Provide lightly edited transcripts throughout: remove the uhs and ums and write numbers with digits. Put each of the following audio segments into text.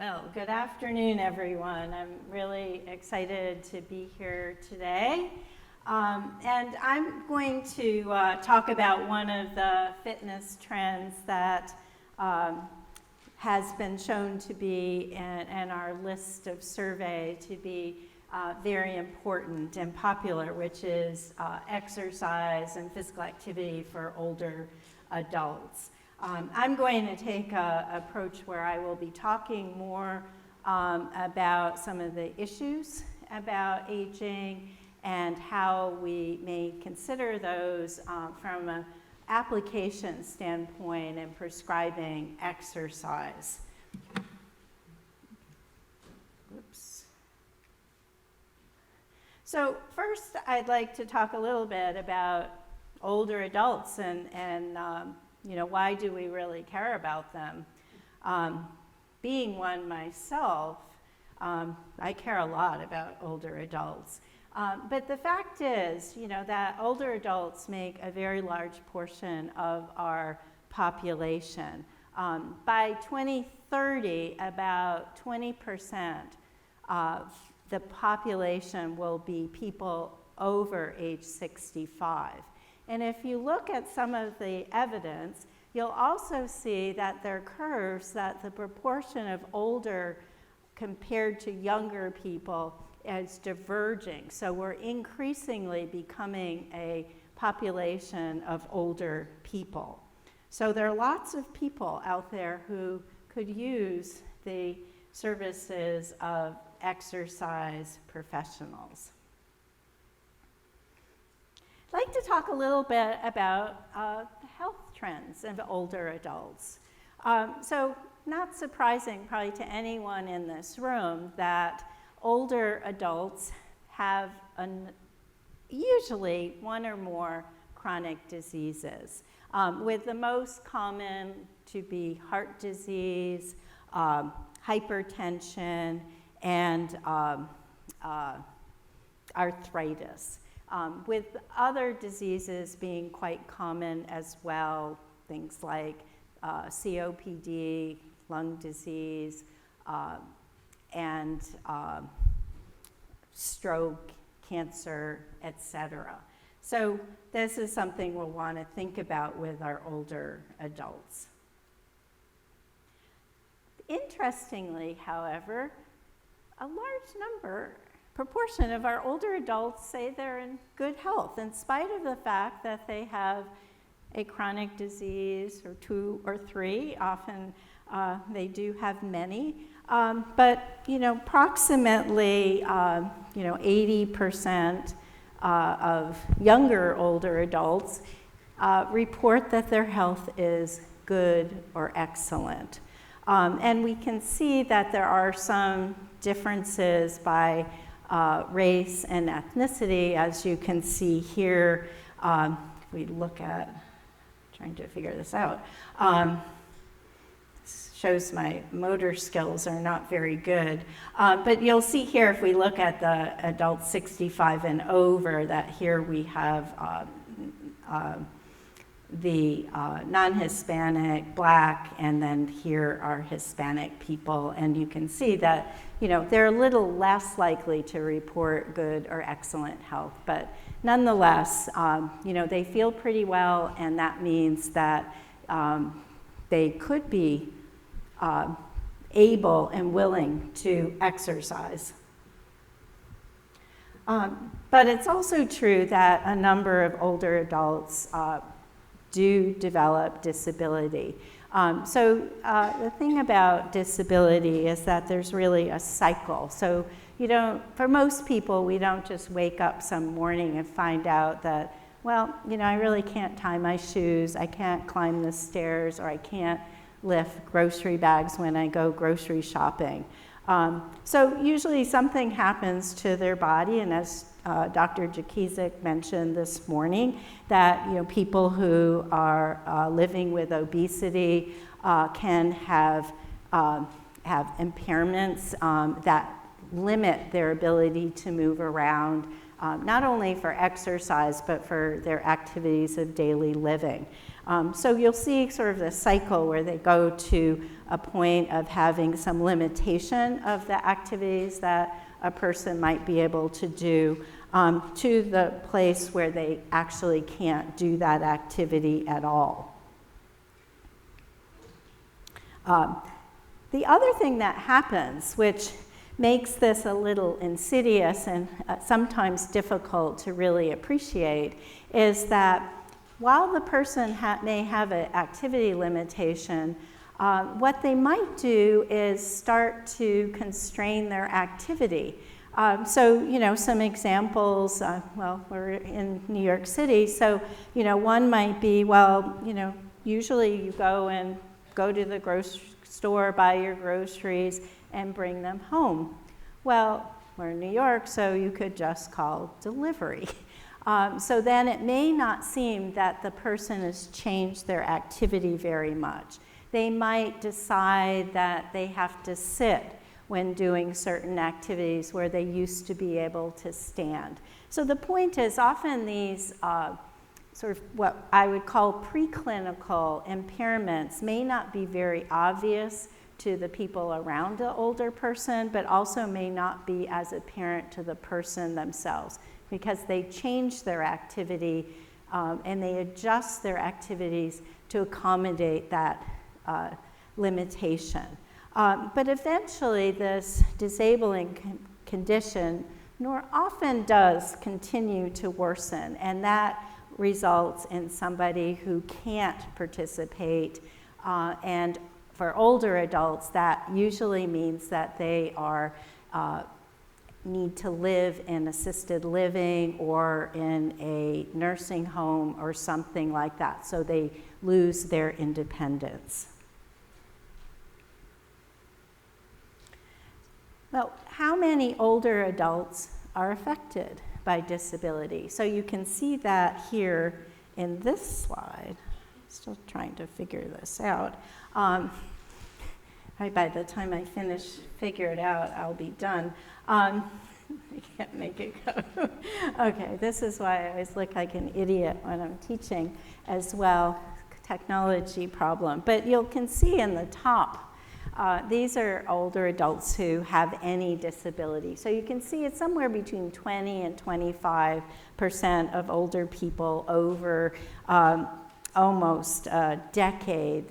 Well, good afternoon, everyone. I'm really excited to be here today. And I'm going to talk about one of the fitness trends that has been shown to be in our list of survey to be very important and popular, which is exercise and physical activity for older adults. I'm going to take an approach where I will be talking more about some of the issues about aging and how we may consider those from an application standpoint and prescribing exercise. Oops. So first, I'd like to talk a little bit about older adults and why do we really care about them? Being one myself, I care a lot about older adults. But the fact is, that older adults make a very large portion of our population. By 2030, about 20% of the population will be people over age 65. And if you look at some of the evidence, you'll also see that there are curves that the proportion of older compared to younger people is diverging. So we're increasingly becoming a population of older people. So there are lots of people out there who could use the services of exercise professionals. I'd like to talk a little bit about health trends of older adults. So not surprising probably to anyone in this room that older adults have usually one or more chronic diseases, with the most common to be heart disease, hypertension, and arthritis. With other diseases being quite common as well, things like COPD, lung disease, and stroke, cancer, etc. So this is something we'll want to think about with our older adults. Interestingly, however, a large proportion of our older adults say they're in good health in spite of the fact that they have a chronic disease or two or three. Often they do have many, but approximately 80% of younger older adults report that their health is good or excellent. And we can see that there are some differences by race and ethnicity, as you can see here. We look at, trying to figure this out, shows my motor skills are not very good. But you'll see here, if we look at the adults 65 and over, that here we have the non-Hispanic, Black, and then here are Hispanic people. And you can see that they're a little less likely to report good or excellent health, but nonetheless, they feel pretty well, and that means that they could be able and willing to exercise. But it's also true that a number of older adults do develop disability. So the thing about disability is that there's really a cycle. So for most people, we don't just wake up some morning and find out that, well, I really can't tie my shoes, I can't climb the stairs, or I can't lift grocery bags when I go grocery shopping. So usually something happens to their body, and as Dr. Jakizic mentioned this morning, that people who are living with obesity can have impairments that limit their ability to move around, not only for exercise but for their activities of daily living. So you'll see sort of the cycle where they go to a point of having some limitation of the activities that a person might be able to do, to the place where they actually can't do that activity at all. The other thing that happens, which makes this a little insidious and sometimes difficult to really appreciate, is that while the person may have an activity limitation, what they might do is start to constrain their activity. So, you know, some examples, well, we're in New York City, so, you know, one might be, well, you know, usually you go to the grocery store, buy your groceries, and bring them home. Well, we're in New York, so you could just call delivery. So then it may not seem that the person has changed their activity very much. They might decide that they have to sit when doing certain activities where they used to be able to stand. So the point is, often these sort of what I would call preclinical impairments may not be very obvious to the people around the older person, but also may not be as apparent to the person themselves, because they change their activity and they adjust their activities to accommodate that limitation. But eventually this disabling condition often does continue to worsen, and that results in somebody who can't participate, and for older adults that usually means that they are need to live in assisted living or in a nursing home or something like that, so they lose their independence. Well, how many older adults are affected by disability? So you can see that here in this slide. Still trying to figure this out. By the time I figure it out, I'll be done. I can't make it go. Okay, this is why I always look like an idiot when I'm teaching as well. Technology problem. But you can see in the top, these are older adults who have any disability. So you can see it's somewhere between 20 and 25% of older people over almost a decade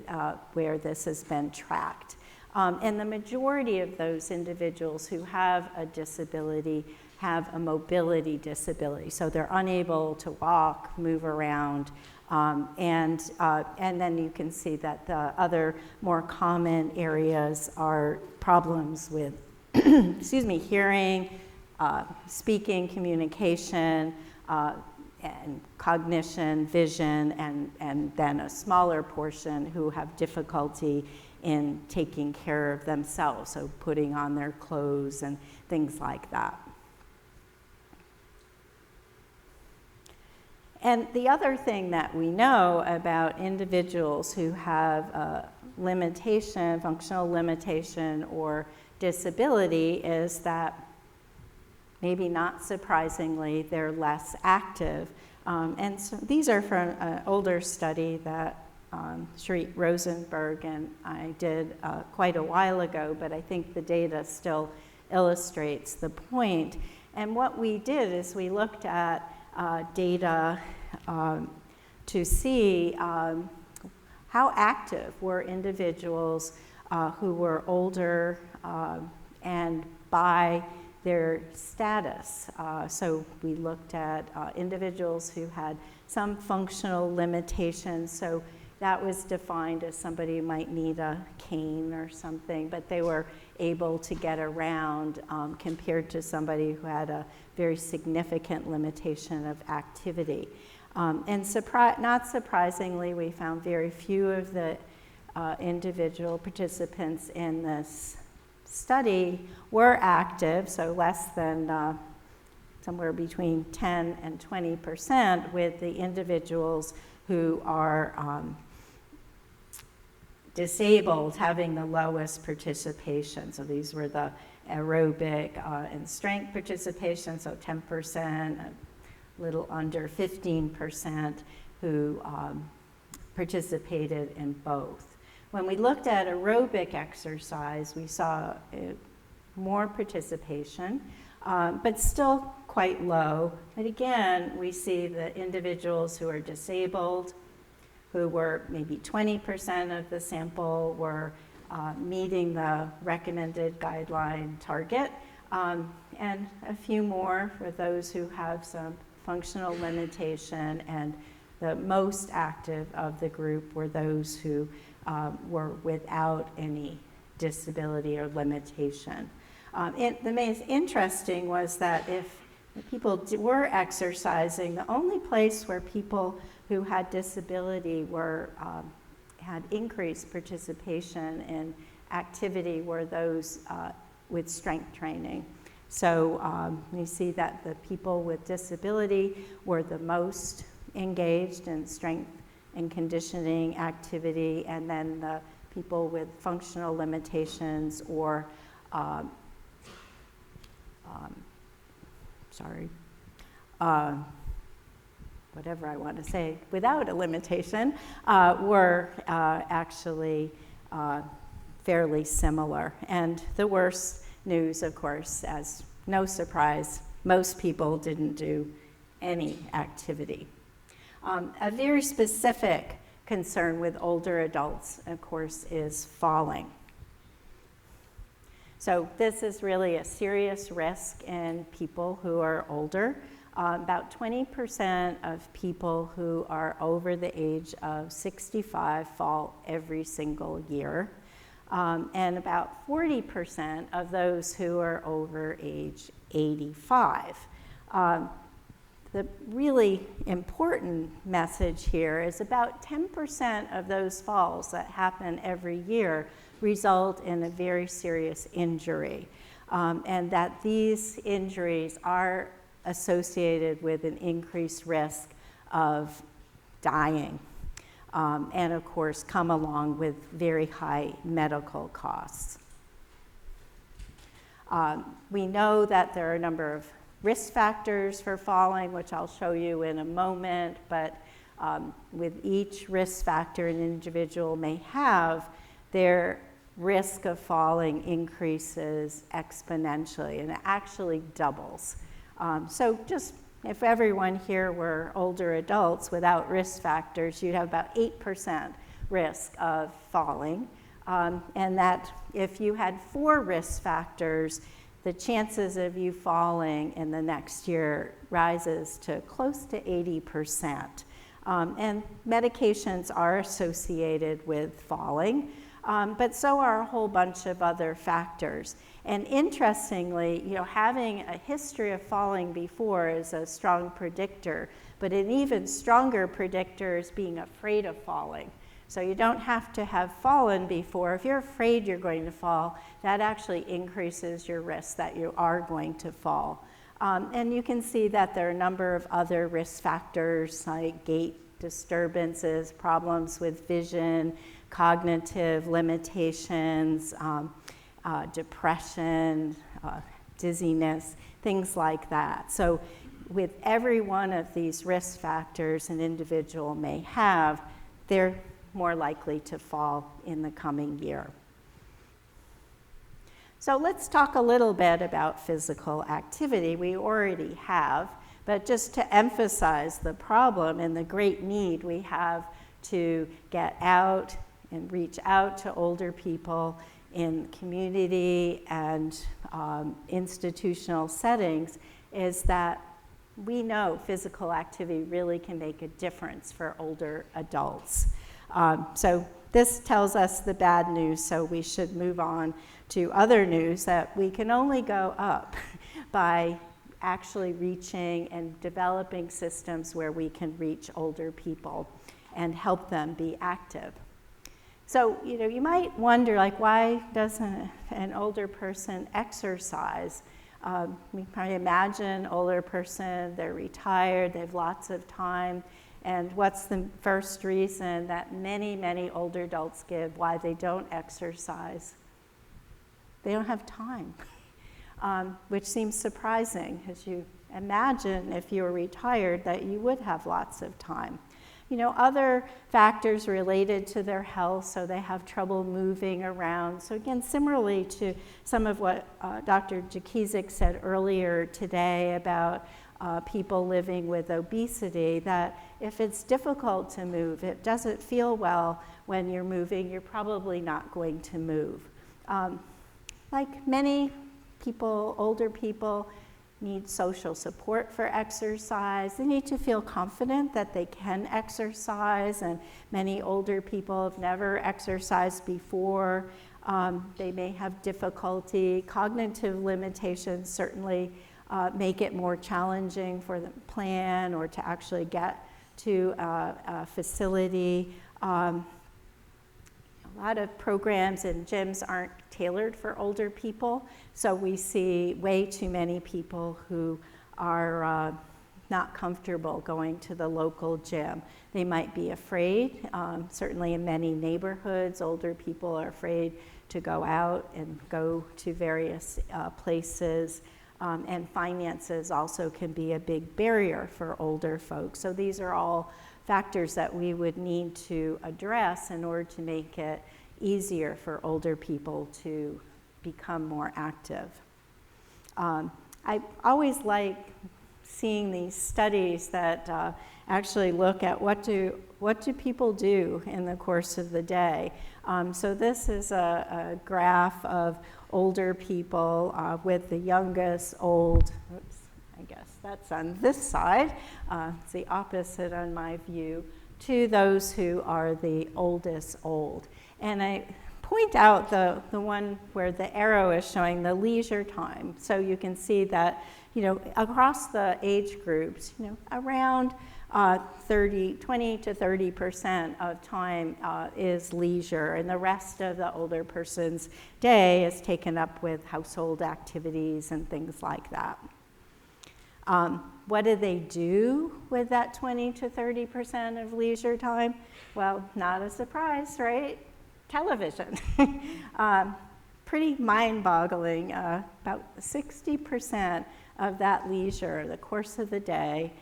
where this has been tracked. And the majority of those individuals who have a disability have a mobility disability. So they're unable to walk, move around, and then you can see that the other more common areas are problems with excuse me, hearing, speaking, communication, and cognition, vision, and then a smaller portion who have difficulty in taking care of themselves, so putting on their clothes and things like that. And the other thing that we know about individuals who have a limitation, functional limitation or disability is that, maybe not surprisingly, they're less active. And so these are from an older study that Shreet Rosenberg and I did quite a while ago, but I think the data still illustrates the point. And what we did is we looked at data to see how active were individuals who were older and by their status. So we looked at individuals who had some functional limitations. So that was defined as somebody who might need a cane or something, but they were able to get around compared to somebody who had a very significant limitation of activity. And not surprisingly, we found very few of the individual participants in this study were active, so less than somewhere between 10 and 20%, with the individuals who are disabled having the lowest participation. So these were the aerobic and strength participation, so 10%, a little under 15% who participated in both. When we looked at aerobic exercise, we saw more participation, but still quite low. And again, we see the individuals who are disabled, who were maybe 20% of the sample, were meeting the recommended guideline target, and a few more for those who have some functional limitation, and the most active of the group were those who were without any disability or limitation. The most interesting was that if people were exercising, the only place where people who had disability had increased participation in activity were those with strength training. So we see that the people with disability were the most engaged in strength and conditioning activity, and then the people with functional limitations or whatever I want to say, without a limitation, were actually fairly similar. And the worst news, of course, as no surprise, most people didn't do any activity. A very specific concern with older adults, of course, is falling. So this is really a serious risk in people who are older. About 20% of people who are over the age of 65 fall every single year. And about 40% of those who are over age 85. The really important message here is about 10% of those falls that happen every year result in a very serious injury, and that these injuries are associated with an increased risk of dying, and of course come along with very high medical costs. We know that there are a number of risk factors for falling, which I'll show you in a moment, but with each risk factor an individual may have, their risk of falling increases exponentially, and it actually doubles. So just if everyone here were older adults without risk factors, you'd have about 8% risk of falling, and that if you had 4 risk factors, the chances of you falling in the next year rises to close to 80%. And medications are associated with falling, but so are a whole bunch of other factors. And interestingly, having a history of falling before is a strong predictor, but an even stronger predictor is being afraid of falling. So you don't have to have fallen before. If you're afraid you're going to fall, that actually increases your risk that you are going to fall. And you can see that there are a number of other risk factors like gait disturbances, problems with vision, cognitive limitations, depression, dizziness, things like that. So with every one of these risk factors an individual may have, they're more likely to fall in the coming year. So let's talk a little bit about physical activity. We already have, but just to emphasize the problem and the great need we have to get out and reach out to older people in community and institutional settings is that we know physical activity really can make a difference for older adults. So this tells us the bad news, so we should move on to other news that we can only go up by actually reaching and developing systems where we can reach older people and help them be active. So, you might wonder, why doesn't an older person exercise? We probably imagine older person, they're retired, they have lots of time. And what's the first reason that many, many older adults give why they don't exercise? They don't have time, which seems surprising, because you imagine if you were retired that you would have lots of time. other factors related to their health, so they have trouble moving around. So again, similarly to some of what Dr. Jakizic said earlier today about people living with obesity, that if it's difficult to move, it doesn't feel well when you're moving, you're probably not going to move. Like many people, older people need social support for exercise. They need to feel confident that they can exercise, and many older people have never exercised before. They may have difficulty. Cognitive limitations certainly make it more challenging for them to plan or to actually get to a facility. A lot of programs and gyms aren't tailored for older people, so we see way too many people who are not comfortable going to the local gym. They might be afraid. Certainly in many neighborhoods, older people are afraid to go out and go to various places. And finances also can be a big barrier for older folks. So these are all factors that we would need to address in order to make it easier for older people to become more active. I always like seeing these studies that actually look at what do people do in the course of the day. So this is a graph of older people with the youngest old, oops, I guess that's on this side, it's the opposite on my view, to those who are the oldest old. And I point out the one where the arrow is showing the leisure time. So you can see that, across the age groups, around 20 to 30% of time is leisure, and the rest of the older person's day is taken up with household activities and things like that. What do they do with that 20 to 30% of leisure time? Well, not a surprise, right? Television. Pretty mind-boggling. About 60% of that leisure, the course of the day,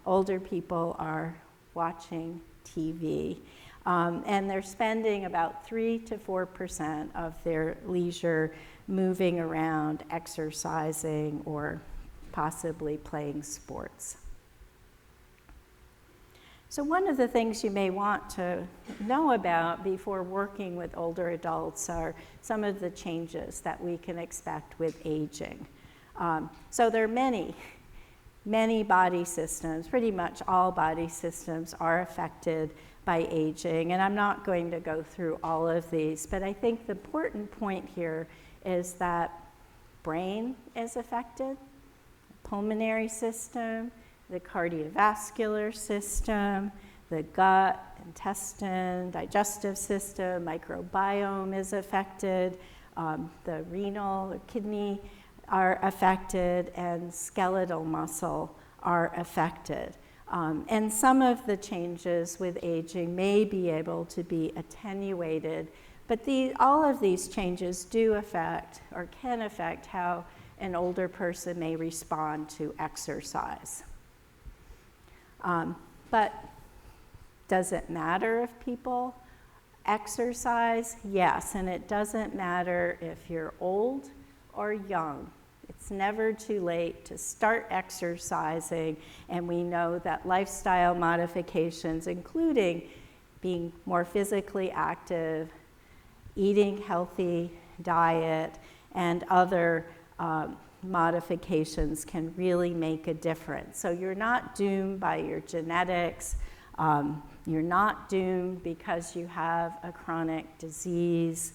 older people are watching TV. And they're spending about 3 to 4% of their leisure moving around, exercising, or possibly playing sports. So one of the things you may want to know about before working with older adults are some of the changes that we can expect with aging. So there are many body systems, pretty much all body systems are affected by aging, and I'm not going to go through all of these, but I think the important point here is that brain is affected, the pulmonary system, the cardiovascular system, the gut, intestine, digestive system, microbiome is affected, the renal, the kidney are affected, and skeletal muscle are affected. And some of the changes with aging may be able to be attenuated, but all of these changes do affect or can affect how an older person may respond to exercise. But does it matter if people exercise? Yes, and it doesn't matter if you're old or young. It's never too late to start exercising, and we know that lifestyle modifications, including being more physically active, eating healthy diet, and other modifications can really make a difference. So you're not doomed by your genetics. You're not doomed because you have a chronic disease.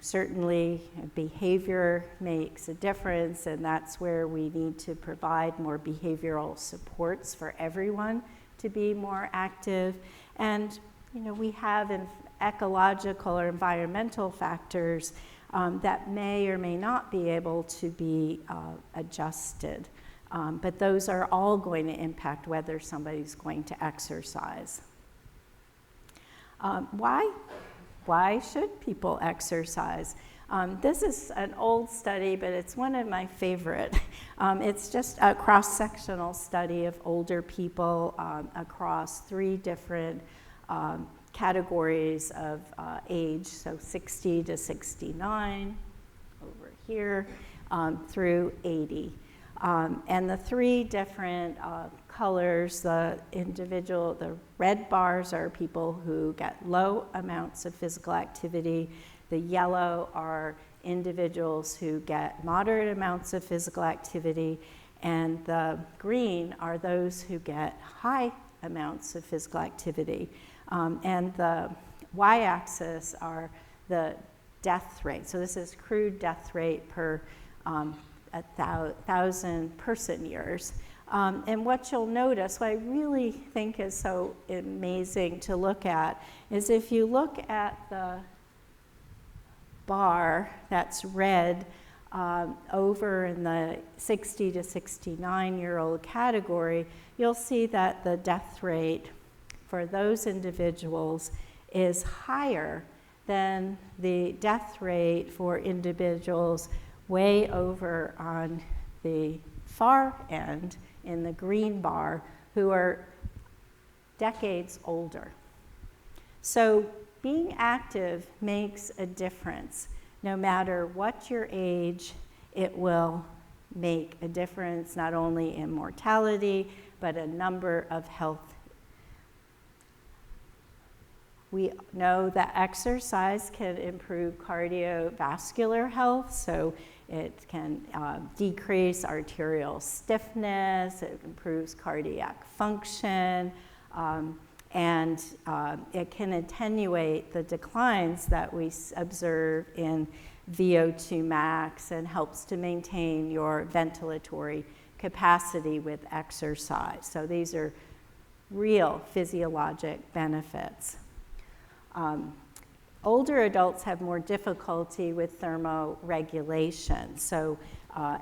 Certainly behavior makes a difference, and that's where we need to provide more behavioral supports for everyone to be more active. And we have ecological or environmental factors that may or may not be able to be adjusted. But those are all going to impact whether somebody's going to exercise. Why should people exercise? This is an old study, but it's one of my favorite. It's just a cross-sectional study of older people across 3 different categories of age, so 60 to 69 over here through 80. And the 3 different colors, the red bars are people who get low amounts of physical activity. The yellow are individuals who get moderate amounts of physical activity, and the green are those who get high amounts of physical activity. And the y-axis are the death rate. So this is crude death rate per 1,000 person years. And what you'll notice, what I really think is so amazing to look at, is if you look at the bar that's red over in the 60 to 69-year-old category, you'll see that the death rate for those individuals is higher than the death rate for individuals way over on the far end in the green bar who are decades older. So being active makes a difference. No matter what your age, it will make a difference not only in mortality, but a number of health. We know that exercise can improve cardiovascular health, so it can decrease arterial stiffness, it improves cardiac function, and it can attenuate the declines that we observe in VO2 max and helps to maintain your ventilatory capacity with exercise. So these are real physiologic benefits. Older adults have more difficulty with thermoregulation. So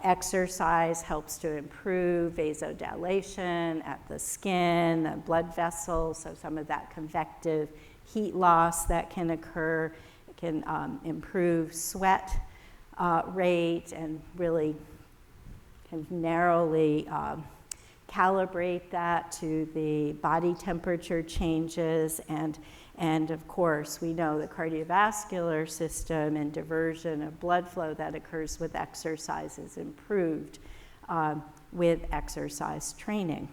exercise helps to improve vasodilation at the skin, the blood vessels, so some of that convective heat loss that can occur. It can improve sweat rate and really kind of narrowly calibrate that to the body temperature changes, and of course, we know the cardiovascular system and diversion of blood flow that occurs with exercise is improved with exercise training.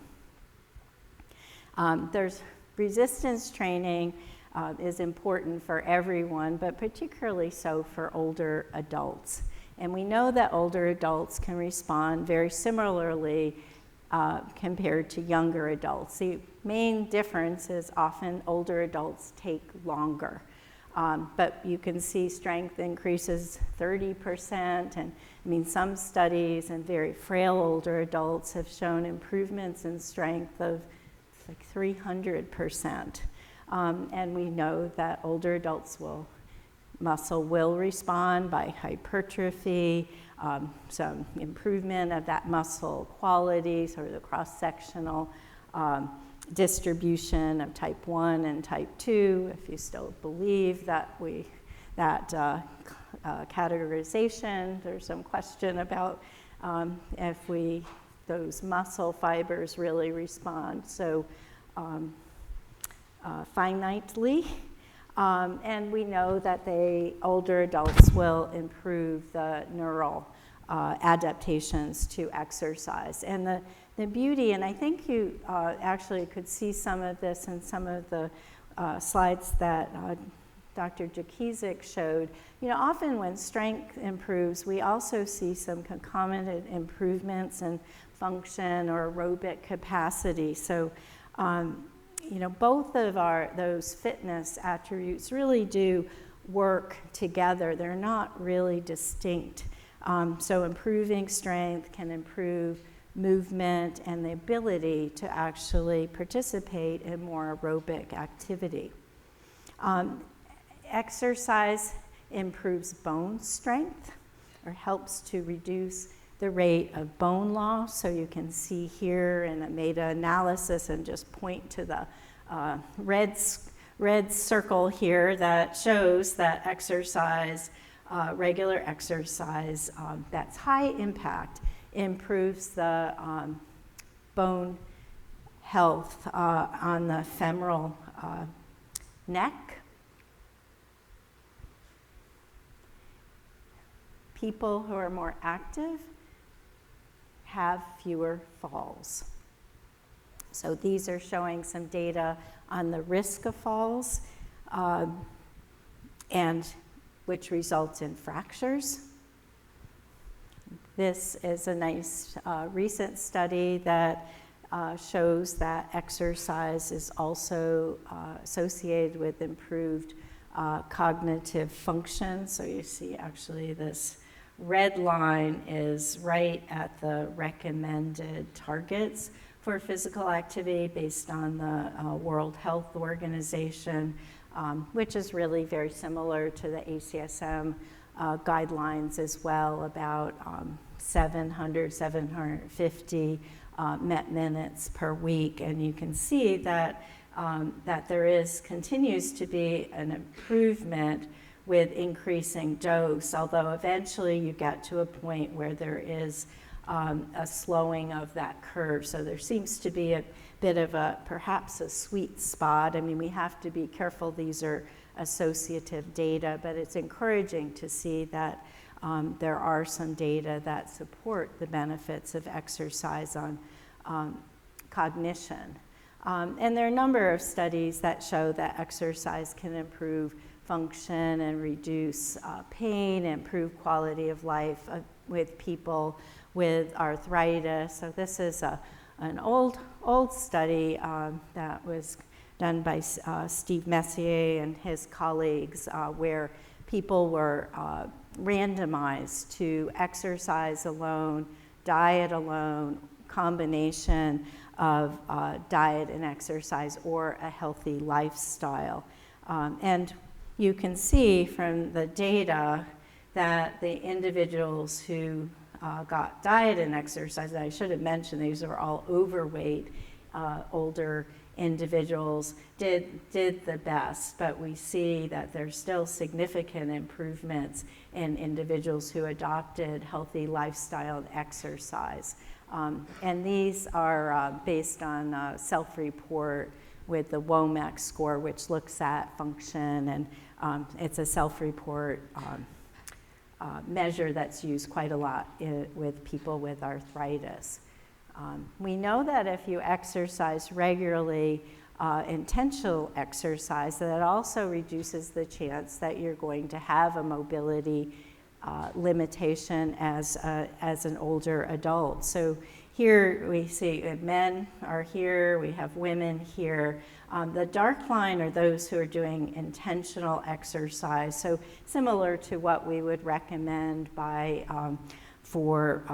There's resistance training is important for everyone, but particularly so for older adults. And we know that older adults can respond very similarly compared to younger adults. The main difference is often older adults take longer. But you can see strength increases 30%, and I mean some studies in very frail older adults have shown improvements in strength of like 300%. And we know that older adults muscle will respond by hypertrophy, some improvement of that muscle quality, sort of the cross-sectional distribution of type 1 and type 2, if you still believe that categorization. There's some question about if those muscle fibers really respond so finitely. And we know that older adults will improve the neural adaptations to exercise. And the beauty, and I think you actually could see some of this in some of the slides that Dr. Jakizic showed. You know, often when strength improves, we also see some concomitant improvements in function or aerobic capacity. So, you know, both of those fitness attributes really do work together. They're not really distinct. So improving strength can improve movement and the ability to actually participate in more aerobic activity. Exercise improves bone strength or helps to reduce the rate of bone loss. So you can see here in a meta-analysis, and just point to the red circle here that shows that exercise regular exercise that's high impact improves the bone health on the femoral neck. People who are more active have fewer falls. So these are showing some data on the risk of falls, and which results in fractures. This is a nice recent study that shows that exercise is also associated with improved cognitive function. So you see actually this red line is right at the recommended targets for physical activity based on the World Health Organization, which is really very similar to the ACSM guidelines as well, about 750 MET minutes per week. And you can see that, that there continues to be an improvement with increasing dose, although eventually you get to a point where there is a slowing of that curve. So there seems to be a bit of perhaps a sweet spot. I mean, we have to be careful. These are associative data, but it's encouraging to see that there are some data that support the benefits of exercise on cognition. And there are a number of studies that show that exercise can improve function and reduce pain, improve quality of life with people with arthritis. So this is an old study that was done by Steve Messier and his colleagues, where people were randomized to exercise alone, diet alone, combination of diet and exercise, or a healthy lifestyle. And you can see from the data that the individuals who got diet and exercise, and I should have mentioned these are all overweight, older individuals, did the best, but we see that there's still significant improvements in individuals who adopted healthy lifestyle and exercise. And these are based on self-report with the WOMAC score, which looks at function, and it's a self-report measure that's used quite a lot with people with arthritis. We know that if you exercise regularly, intentional exercise, that also reduces the chance that you're going to have a mobility limitation as an older adult. So here we see men are here, we have women here. The dark line are those who are doing intentional exercise, so similar to what we would recommend for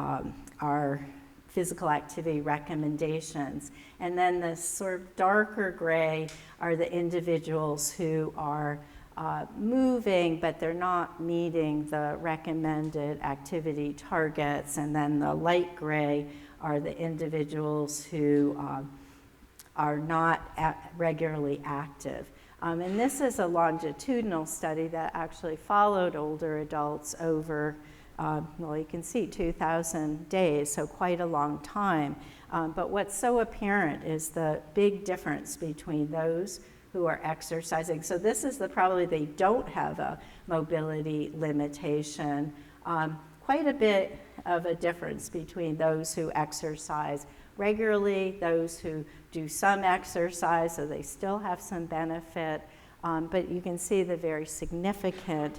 our physical activity recommendations. And then the sort of darker gray are the individuals who are moving, but they're not meeting the recommended activity targets. And then the light gray are the individuals who are not regularly active. And this is a longitudinal study that actually followed older adults over, well, you can see 2,000 days, so quite a long time. But what's so apparent is the big difference between those who are exercising. So this is probably they don't have a mobility limitation. Quite a bit of a difference between those who exercise regularly, those who do some exercise, so they still have some benefit. But you can see the very significant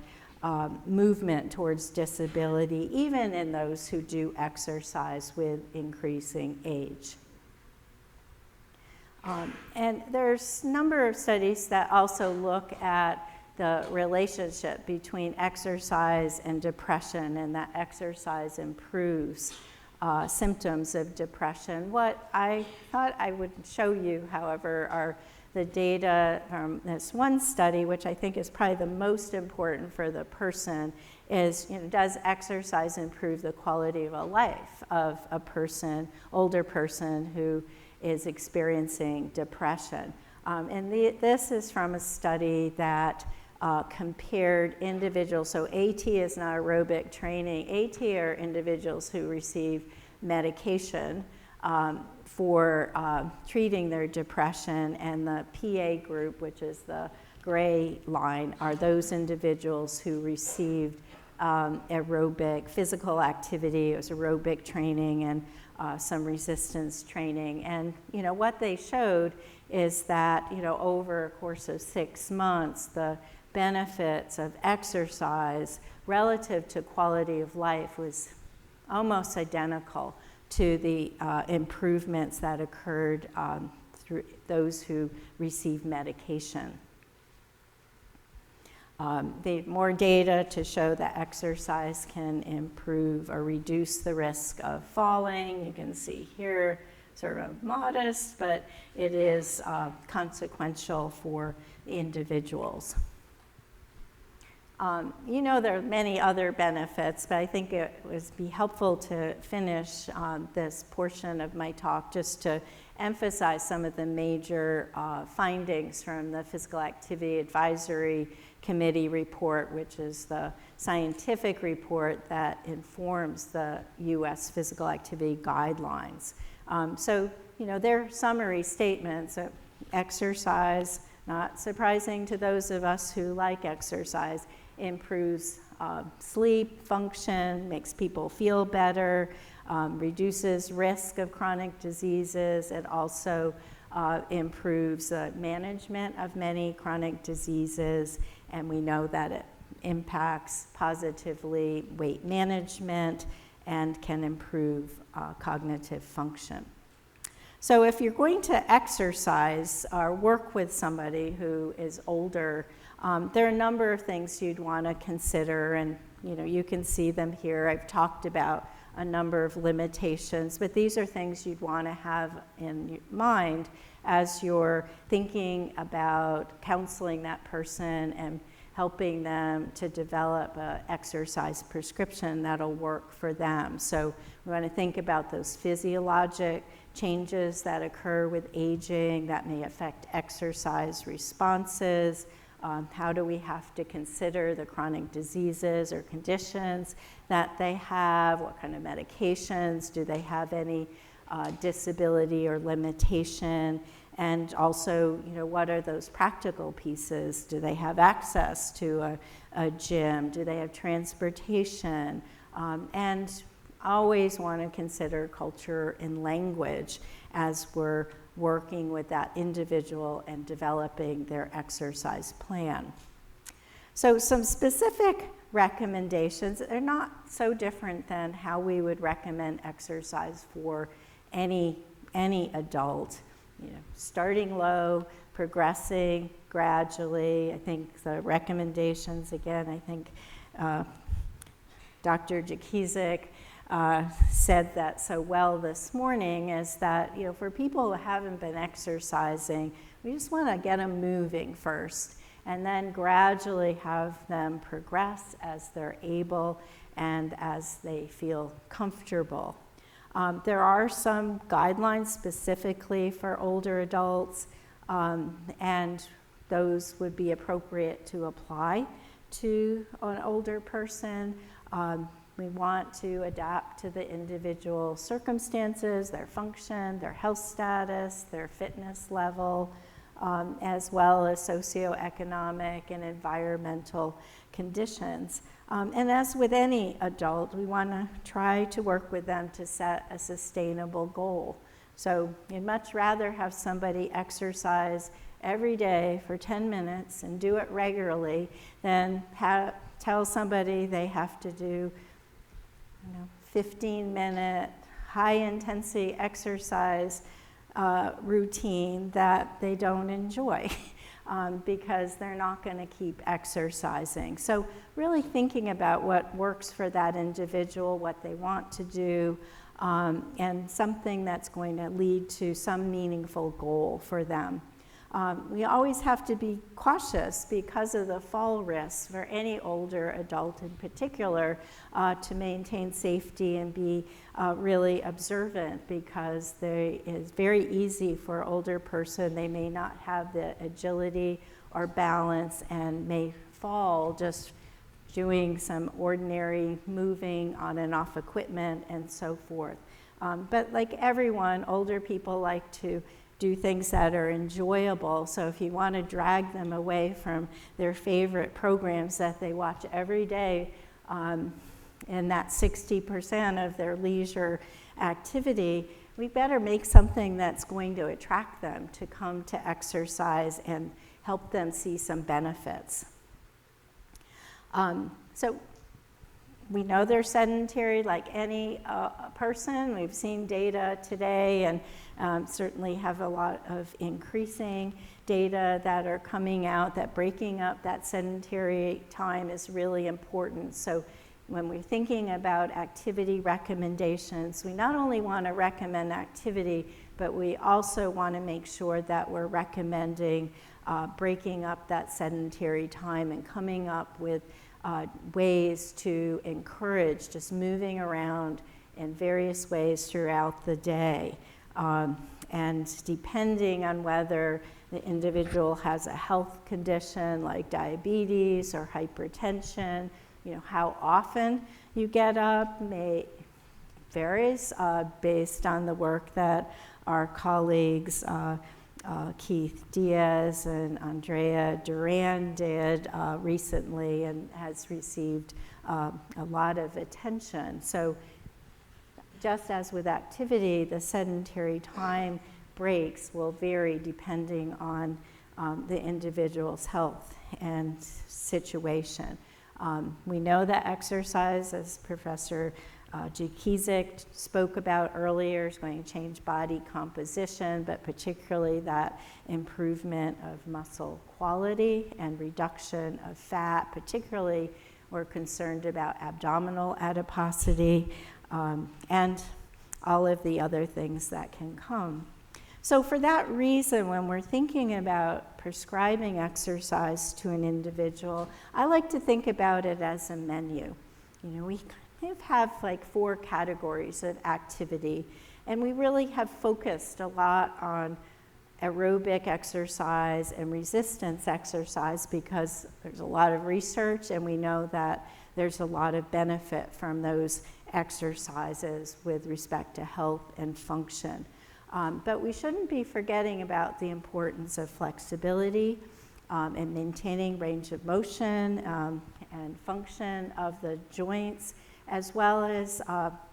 movement towards disability, even in those who do exercise with increasing age. And there's a number of studies that also look at the relationship between exercise and depression, and that exercise improves symptoms of depression. What I thought I would show you, however, are the data from this one study, which I think is probably the most important for the person, is, does exercise improve the quality of a life of a person, older person who is experiencing depression? And this is from a study that compared individuals. So AT is not aerobic training. AT are individuals who receive medication for treating their depression, and the PA group, which is the gray line, are those individuals who received aerobic physical activity. It was aerobic training and some resistance training. And what they showed is that over a course of 6 months, the benefits of exercise relative to quality of life was almost identical to the improvements that occurred through those who received medication. They had more data to show that exercise can improve or reduce the risk of falling. You can see here, sort of modest, but it is consequential for individuals. There are many other benefits, but I think it would be helpful to finish this portion of my talk just to emphasize some of the major findings from the Physical Activity Advisory Committee report, which is the scientific report that informs the U.S. physical activity guidelines. Their summary statements: exercise, not surprising to those of us who like exercise, improves sleep function, makes people feel better, reduces risk of chronic diseases. It also improves management of many chronic diseases, and we know that it impacts positively weight management and can improve cognitive function. So if you're going to exercise or work with somebody who is older, there are a number of things you'd want to consider, and you can see them here. I've talked about a number of limitations, but these are things you'd want to have in mind as you're thinking about counseling that person and helping them to develop an exercise prescription that'll work for them. So we want to think about those physiologic changes that occur with aging that may affect exercise responses. How do we have to consider the chronic diseases or conditions that they have? What kind of medications? Do they have any disability or limitation? And also, what are those practical pieces? Do they have access to a gym? Do they have transportation? And always want to consider culture and language as we're working with that individual and developing their exercise plan. So some specific recommendations. They're not so different than how we would recommend exercise for any adult. Starting low, progressing gradually. I think the recommendations, again, I think Dr. Jakizik said that so well this morning, is that for people who haven't been exercising, we just want to get them moving first, and then gradually have them progress as they're able and as they feel comfortable. There are some guidelines specifically for older adults, and those would be appropriate to apply to an older person. We want to adapt to the individual circumstances, their function, their health status, their fitness level, as well as socioeconomic and environmental conditions. And as with any adult, we want to try to work with them to set a sustainable goal. So you'd much rather have somebody exercise every day for 10 minutes and do it regularly than tell somebody they have to do 15-minute high-intensity exercise routine that they don't enjoy because they're not going to keep exercising. So really thinking about what works for that individual, what they want to do, and something that's going to lead to some meaningful goal for them. We always have to be cautious because of the fall risk for any older adult in particular to maintain safety and be really observant, because it's very easy for an older person. They may not have the agility or balance and may fall just doing some ordinary moving on and off equipment and so forth. But like everyone, older people like to do things that are enjoyable. So if you want to drag them away from their favorite programs that they watch every day, and that 60% of their leisure activity, we better make something that's going to attract them to come to exercise and help them see some benefits. So we know they're sedentary like any person. We've seen data today and certainly have a lot of increasing data that are coming out that breaking up that sedentary time is really important. So when we're thinking about activity recommendations, we not only want to recommend activity, but we also want to make sure that we're recommending breaking up that sedentary time and coming up with ways to encourage just moving around in various ways throughout the day. And depending on whether the individual has a health condition like diabetes or hypertension, how often you get up varies based on the work that our colleagues Keith Diaz and Andrea Duran did recently and has received a lot of attention. So just as with activity, the sedentary time breaks will vary depending on the individual's health and situation. We know that exercise, as Professor Jukiewicz spoke about earlier, is going to change body composition, but particularly that improvement of muscle quality and reduction of fat. Particularly, we're concerned about abdominal adiposity and all of the other things that can come. So for that reason, when we're thinking about prescribing exercise to an individual, I like to think about it as a menu. We have like 4 categories of activity, and we really have focused a lot on aerobic exercise and resistance exercise because there's a lot of research and we know that there's a lot of benefit from those exercises with respect to health and function. But we shouldn't be forgetting about the importance of flexibility and maintaining range of motion and function of the joints, as well as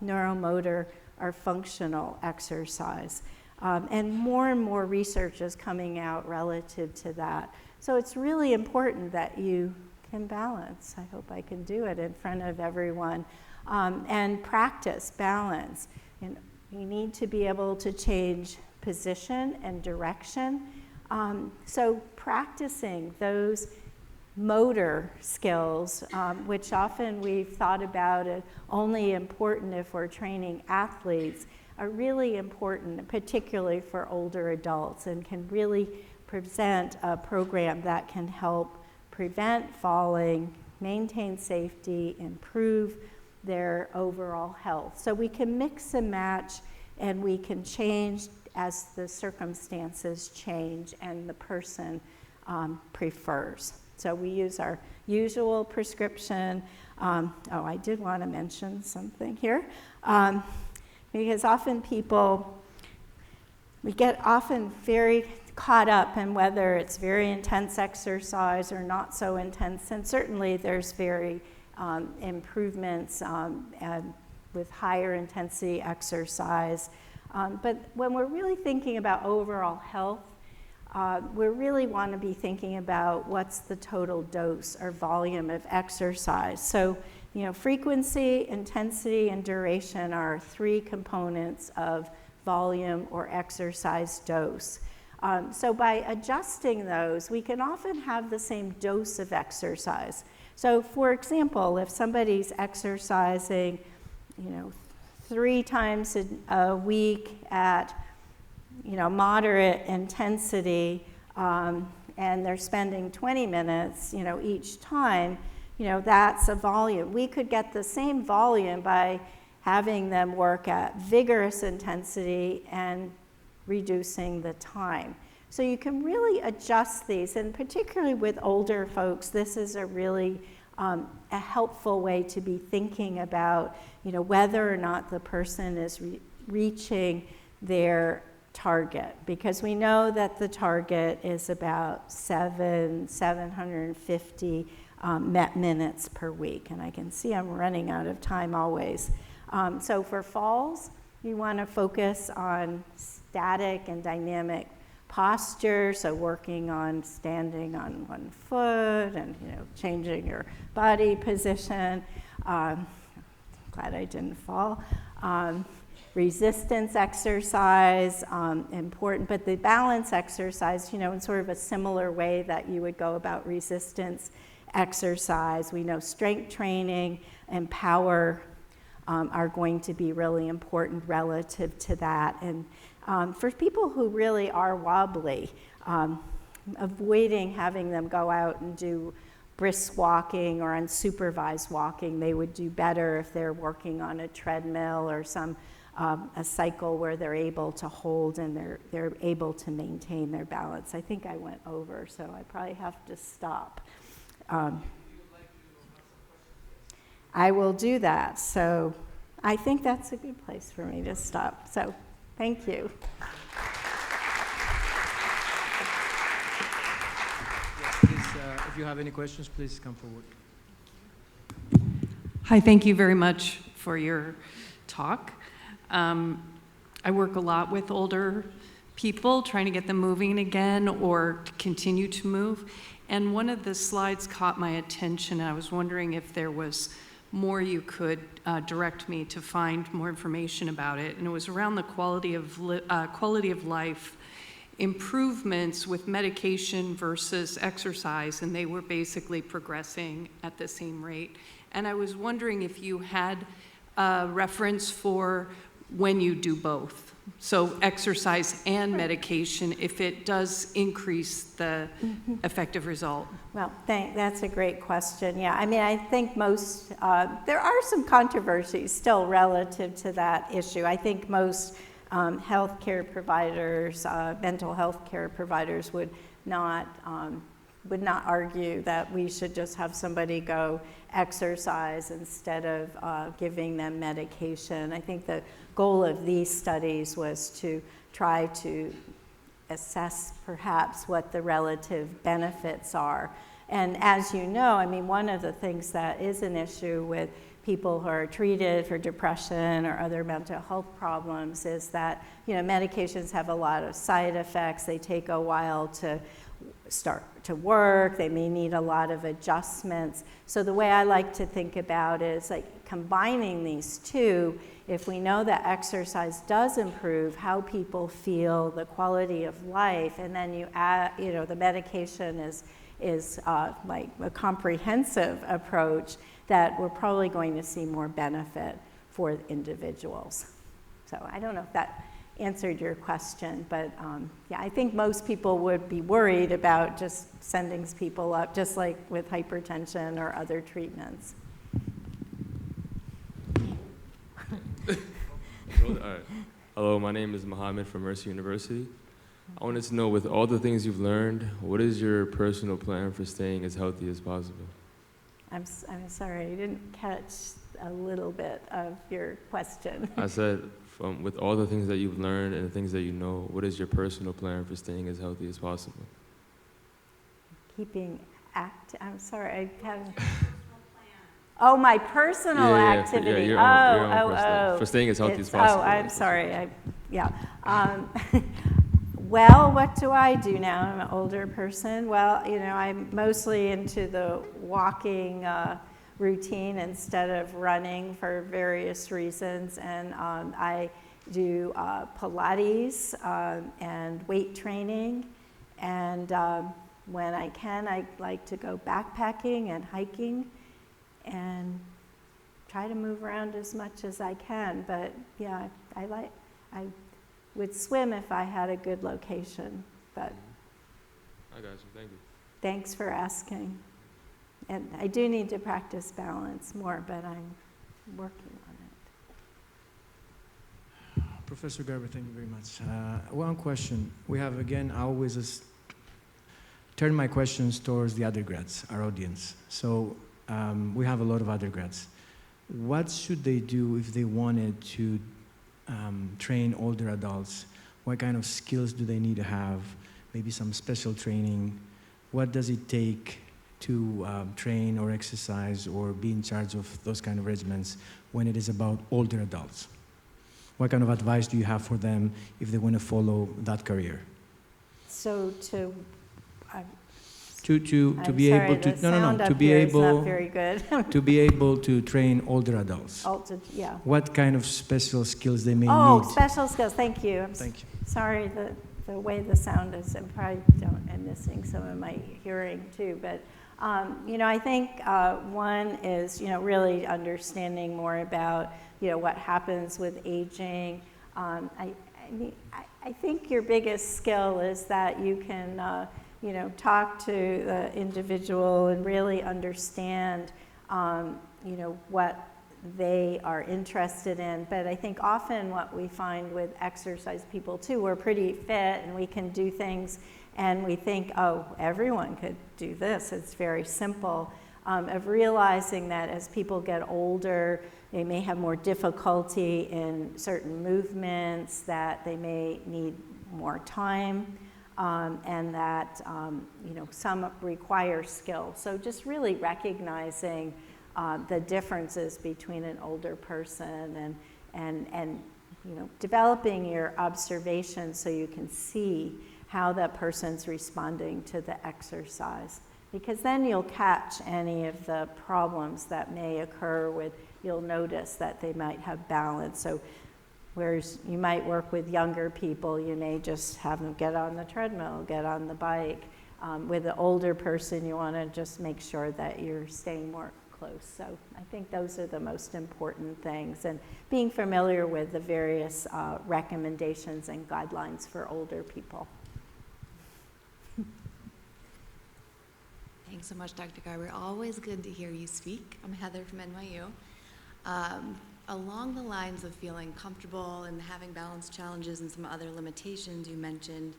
neuromotor or functional exercise. And more research is coming out relative to that. So it's really important that you can balance. I hope I can do it in front of everyone. And practice balance. You need to be able to change position and direction. So practicing those motor skills, which often we've thought about it only important if we're training athletes, are really important, particularly for older adults, and can really present a program that can help prevent falling, maintain safety, improve their overall health. So we can mix and match, and we can change as the circumstances change and the person prefers. So we use our usual prescription. I did want to mention something here. Because often we get often very caught up in whether it's very intense exercise or not so intense, and certainly there's very improvements with higher intensity exercise. But when we're really thinking about overall health, we really want to be thinking about what's the total dose or volume of exercise. So, frequency, intensity, and duration are 3 components of volume or exercise dose. So by adjusting those, we can often have the same dose of exercise. So for example, if somebody's exercising, 3 times a week at, moderate intensity, and they're spending 20 minutes, each time, that's a volume. We could get the same volume by having them work at vigorous intensity and reducing the time. So you can really adjust these, and particularly with older folks, this is a really a helpful way to be thinking about, whether or not the person is reaching their target, because we know that the target is about 750 MET minutes per week, and I can see I'm running out of time always. So for falls, you want to focus on static and dynamic posture, so working on standing on one foot and changing your body position. Glad I didn't fall. Resistance exercise, important, but the balance exercise, in sort of a similar way that you would go about resistance exercise. We know strength training and power are going to be really important relative to that. And for people who really are wobbly, avoiding having them go out and do brisk walking or unsupervised walking. They would do better if they're working on a treadmill or a cycle where they're able to hold and they're able to maintain their balance. I think I went over, so I probably have to stop. I will do that. So I think that's a good place for me to stop. So thank you. Yes, please, if you have any questions, please come forward. Hi, thank you very much for your talk. I work a lot with older people, trying to get them moving again or to continue to move. And one of the slides caught my attention. I was wondering if there was more you could direct me to find more information about it. And it was around the quality of life improvements with medication versus exercise, and they were basically progressing at the same rate. And I was wondering if you had a reference for when you do both. So exercise and medication, if it does increase the effective result. Well, that's a great question. Yeah, I mean, I think most, there are some controversies still relative to that issue. I think most healthcare providers, mental health care providers would not argue that we should just have somebody go exercise instead of giving them medication. I think the goal of these studies was to try to assess perhaps what the relative benefits are. And as you know, I mean, one of the things that is an issue with people who are treated for depression or other mental health problems is that, medications have a lot of side effects. They take a while to start to work. They may need a lot of adjustments. So the way I like to think about it is like combining these two. If we know that exercise does improve how people feel, the quality of life, and then you add, the medication is like a comprehensive approach, that we're probably going to see more benefit for individuals. So I don't know if that answered your question, but yeah, I think most people would be worried about just sending people up, just like with hypertension or other treatments. All right. Hello, my name is Mohammed from Mercy University. I wanted to know, with all the things you've learned, what is your personal plan for staying as healthy as possible? I'm sorry, I didn't catch a little bit of your question. I said, with all the things that you've learned and the things that you know, what is your personal plan for staying as healthy as possible? Keeping active. I'm sorry, I haven't. Oh, my personal activity. Your own for staying as healthy as possible. Oh, I'm sorry. Well, what do I do now? I'm an older person. Well, I'm mostly into the walking routine instead of running for various reasons. And I do Pilates and weight training. And when I can, I like to go backpacking and hiking and try to move around as much as I can. But yeah, I would swim if I had a good location. But I got you. Thank you. Thanks for asking. And I do need to practice balance more, but I'm working on Professor Garber, thank you very much. One question. We have, again, I always turn my questions towards the undergrads, our audience. So we have a lot of undergrads. What should they do if they wanted to train older adults? What kind of skills do they need to have? Maybe some special training. What does it take to train or exercise or be in charge of those kind of regimens when it is about older adults? What kind of advice do you have for them if they want to follow that career? So to To be able to to be able not very good. to be able to train older adults. Yeah. What kind of special skills they may Oh, need? special skills. Thank you. Thank you. Sorry, the way the sound is, I'm missing some of my hearing too. But I think one is really understanding more about what happens with aging. I think your biggest skill is that you can talk to the individual and really understand what they are interested in. But I think often what we find with exercise people too, we're pretty fit and we can do things and we think, oh, everyone could do this. It's very simple. Of realizing that as people get older, they may have more difficulty in certain movements, that they may need more time, and that some require skill. So just really recognizing the differences between an older person and developing your observations so you can see how that person's responding to the exercise. Because then you'll catch any of the problems that may occur you'll notice that they might have balance. So whereas you might work with younger people, you may just have them get on the treadmill, get on the bike. With an older person, you want to just make sure that you're staying more close. So I think those are the most important things. And being familiar with the various recommendations and guidelines for older people. Thanks so much, Dr. Garber. Always good to hear you speak. I'm Heather from NYU. Along the lines of feeling comfortable and having balance challenges and some other limitations you mentioned,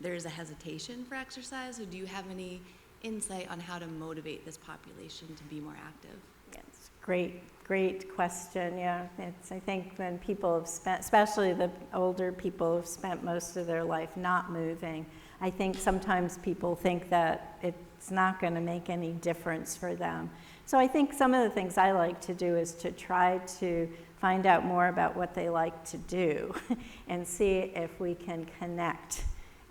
there is a hesitation for exercise. So do you have any insight on how to motivate this population to be more active? Yes, great question. Yeah, I think when people have spent, especially the older people, have spent most of their life not moving, I think sometimes people think that it's not going to make any difference for them. So I think some of the things I like to do is to try to find out more about what they like to do and see if we can connect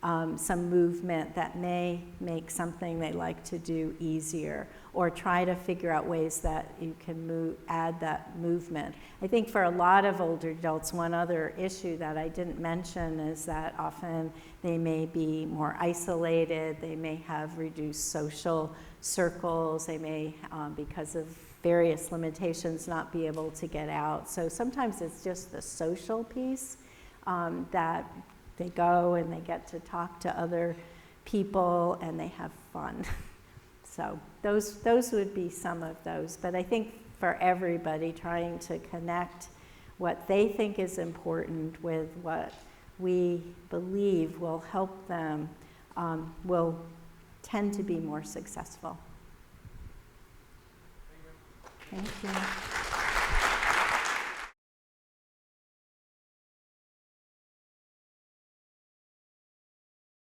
some movement that may make something they like to do easier, or try to figure out ways that you can add that movement. I think for a lot of older adults, one other issue that I didn't mention is that often they may be more isolated, they may have reduced social circles, they may, because of various limitations, not be able to get out. So sometimes it's just the social piece that they go and they get to talk to other people and they have fun. So those would be some of those. But I think for everybody, trying to connect what they think is important with what we believe will help them will tend to be more successful. Thank you.